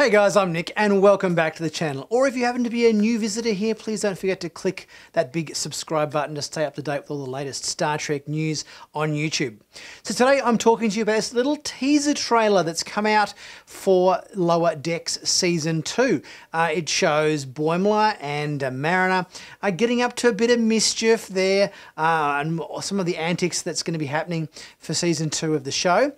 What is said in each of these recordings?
Hey guys, I'm Nick and welcome back to the channel. Or if you happen to be a new visitor here, please don't forget to click that big subscribe button to stay up to date with all the latest Star Trek news on YouTube. So today I'm talking to you about this little teaser trailer that's come out for Lower Decks Season 2. It shows Boimler and Mariner getting up to a bit of mischief there and some of the antics that's going to be happening for Season 2 of the show.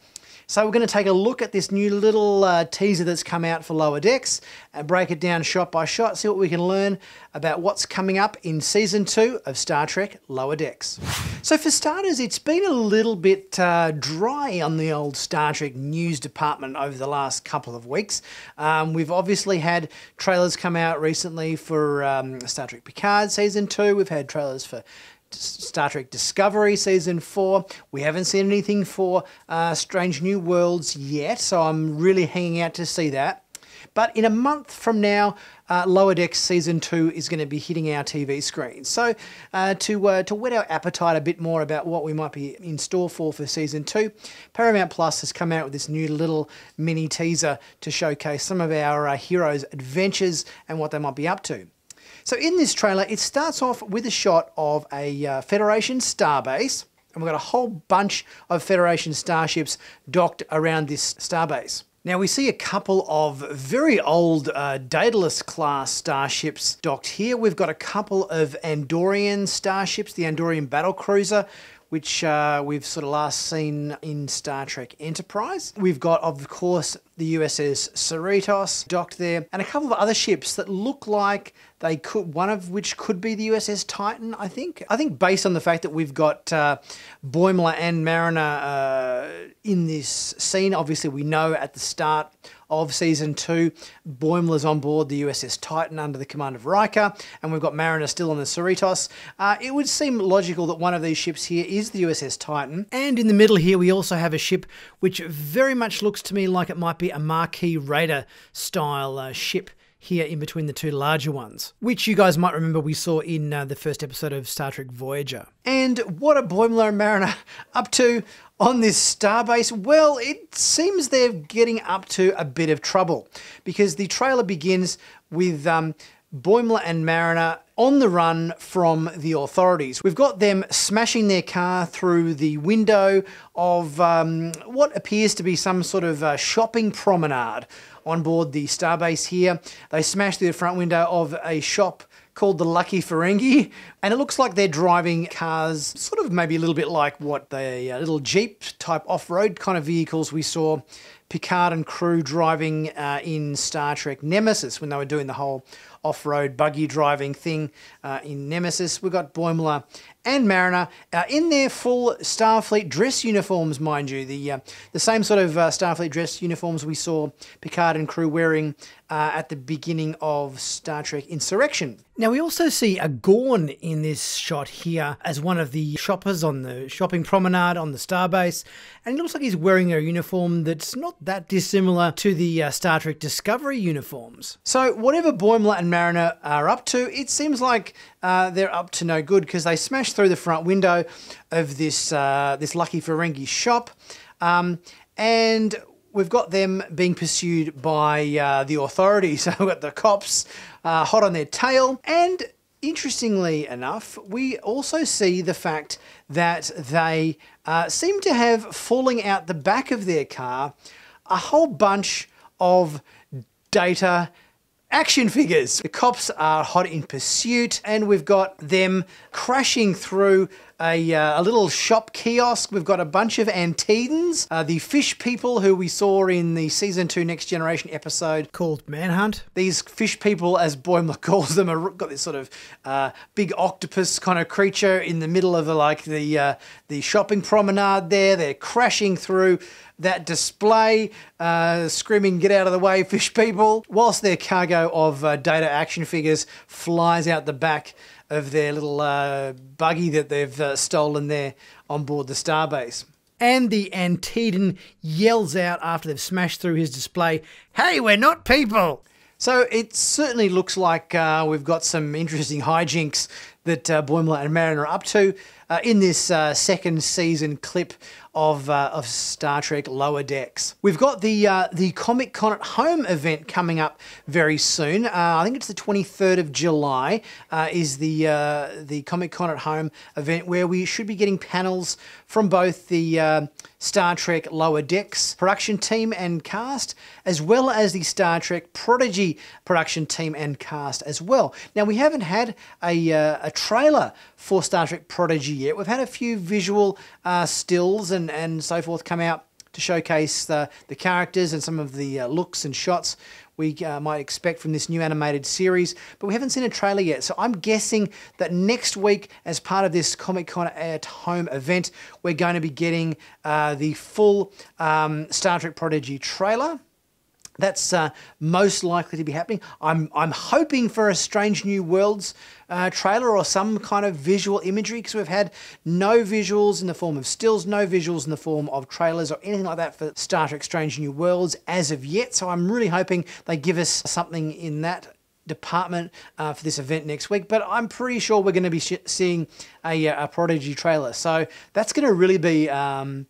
So we're going to take a look at this new little teaser that's come out for Lower Decks and break it down shot by shot, see what we can learn about what's coming up in Season 2 of Star Trek Lower Decks. So for starters, it's been a little bit dry on the old Star Trek news department over the last couple of weeks. We've obviously had trailers come out recently for Star Trek Picard Season 2. We've had trailers for Star Trek Discovery Season 4. We haven't seen anything for Strange New Worlds yet, so I'm really hanging out to see that. But in a month from now, Lower Decks Season 2 is going to be hitting our TV screens. So to whet our appetite a bit more about what we might be in store for Season 2, Paramount Plus has come out with this new little mini teaser to showcase some of our heroes' adventures and what they might be up to. So in this trailer, it starts off with a shot of a Federation starbase, and we've got a whole bunch of Federation starships docked around this starbase. Now we see a couple of very old Daedalus class starships docked here. We've got a couple of Andorian starships, the Andorian battlecruiser, which we've sort of last seen in Star Trek Enterprise. We've got, of course, the USS Cerritos docked there, and a couple of other ships that look like they could, one of which could be the USS Titan, I think. I think based on the fact that we've got Boimler and Mariner in this scene, obviously we know at the start of Season 2, Boimler's on board the USS Titan under the command of Riker, and we've got Mariner still on the Cerritos. It would seem logical that one of these ships here is the USS Titan. And in the middle here, we also have a ship which very much looks to me like it might be a Marquis Raider style ship here in between the two larger ones, which you guys might remember we saw in the first episode of Star Trek Voyager. And what are Boimler and Mariner up to on this starbase? Well, it seems they're getting up to a bit of trouble, because the trailer begins with Boimler and Mariner on the run from the authorities. We've got them smashing their car through the window of what appears to be some sort of shopping promenade on board the starbase here. They smash through the front window of a shop called the Lucky Ferengi, and it looks like they're driving cars sort of maybe a little bit like what the little Jeep type off-road kind of vehicles we saw Picard and crew driving in Star Trek Nemesis when they were doing the whole off-road buggy driving thing in Nemesis. We've got Boimler and Mariner in their full Starfleet dress uniforms, mind you, the same sort of Starfleet dress uniforms we saw Picard and crew wearing at the beginning of Star Trek Insurrection. Now we also see a Gorn in this shot here as one of the shoppers on the shopping promenade on the starbase, and it looks like he's wearing a uniform that's not that dissimilar to the Star Trek Discovery uniforms. So whatever Boimler and Mariner are up to, it seems like they're up to no good, because they smash through the front window of this Lucky Ferengi shop, and we've got them being pursued by the authorities. So we've got the cops hot on their tail, and interestingly enough, we also see the fact that they seem to have, falling out the back of their car, a whole bunch of Data action figures. The cops are hot in pursuit, and we've got them crashing through a little shop kiosk. We've got a bunch of Antedans, the fish people who we saw in the Season 2 Next Generation episode called Manhunt. These fish people, as Boimler calls them, are got this sort of big octopus kind of creature in the middle of the shopping promenade there. They're crashing through that display, screaming, "Get out of the way, fish people," whilst their cargo of Data action figures flies out the back of their little buggy that they've stolen there on board the starbase. And the Antedan yells out after they've smashed through his display, "Hey, we're not people!" So it certainly looks like we've got some interesting hijinks that Boimler and Mariner are up to in this second season clip of Star Trek Lower Decks. We've got the Comic Con at Home event coming up very soon. I think it's the 23rd of July is the Comic Con at Home event, where we should be getting panels from both the Star Trek Lower Decks production team and cast, as well as the Star Trek Prodigy production team and cast as well. Now, we haven't had a trailer for Star Trek Prodigy yet. We've had a few visual stills and so forth come out to showcase the characters and some of the looks and shots we might expect from this new animated series, but we haven't seen a trailer yet. So I'm guessing that next week, as part of this Comic-Con at Home event, we're going to be getting the full Star Trek Prodigy trailer. That's most likely to be happening. I'm hoping for a Strange New Worlds trailer or some kind of visual imagery, because we've had no visuals in the form of stills, no visuals in the form of trailers or anything like that for Star Trek Strange New Worlds as of yet. So I'm really hoping they give us something in that department for this event next week, but I'm pretty sure we're going to be seeing a Prodigy trailer. So that's going to really be a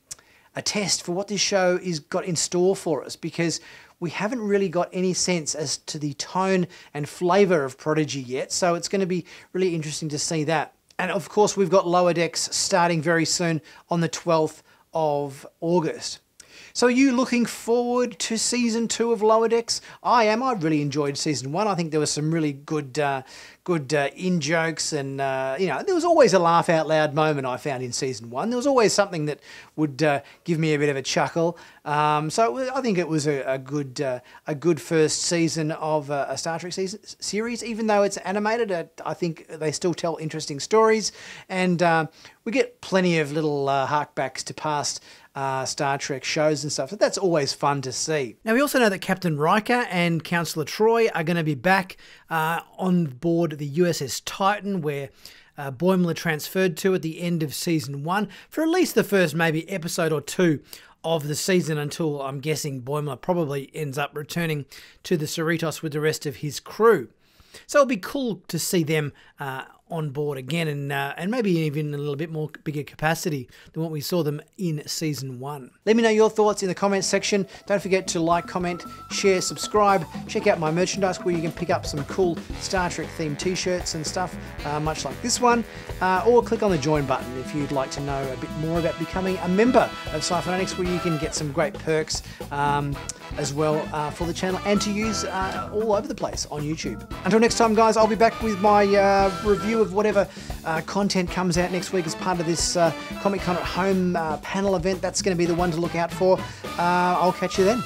test for what this show is got in store for us, because we haven't really got any sense as to the tone and flavour of Prodigy yet, so it's going to be really interesting to see that. And of course, we've got Lower Decks starting very soon on the 12th of August. So are you looking forward to Season 2 of Lower Decks? I am. I really enjoyed Season 1. I think there was some really good in-jokes, and there was always a laugh out loud moment I found in Season 1. There was always something that would give me a bit of a chuckle. So I think it was a good first season of a Star Trek series. Even though it's animated, I think they still tell interesting stories, and we get plenty of little harkbacks to past Star Trek shows and stuff, so that's always fun to see. Now, we also know that Captain Riker and Councillor Troy are going to be back on board the USS Titan, where Boimler transferred to at the end of Season 1, for at least the first maybe episode or two of the season, until I'm guessing Boimler probably ends up returning to the Cerritos with the rest of his crew. So it'll be cool to see them on board again, and maybe even a little bit more bigger capacity than what we saw them in Season 1. Let me know your thoughts in the comments section. Don't forget to like, comment, share, subscribe. Check out my merchandise, where you can pick up some cool Star Trek themed t-shirts and stuff, much like this one, or click on the join button if you'd like to know a bit more about becoming a member of Sci-Finatics, where you can get some great perks as well for the channel, and to use all over the place on YouTube. Until next time, guys, I'll be back with my review of whatever content comes out next week as part of this Comic Con at Home panel event. That's going to be the one to look out for. I'll catch you then.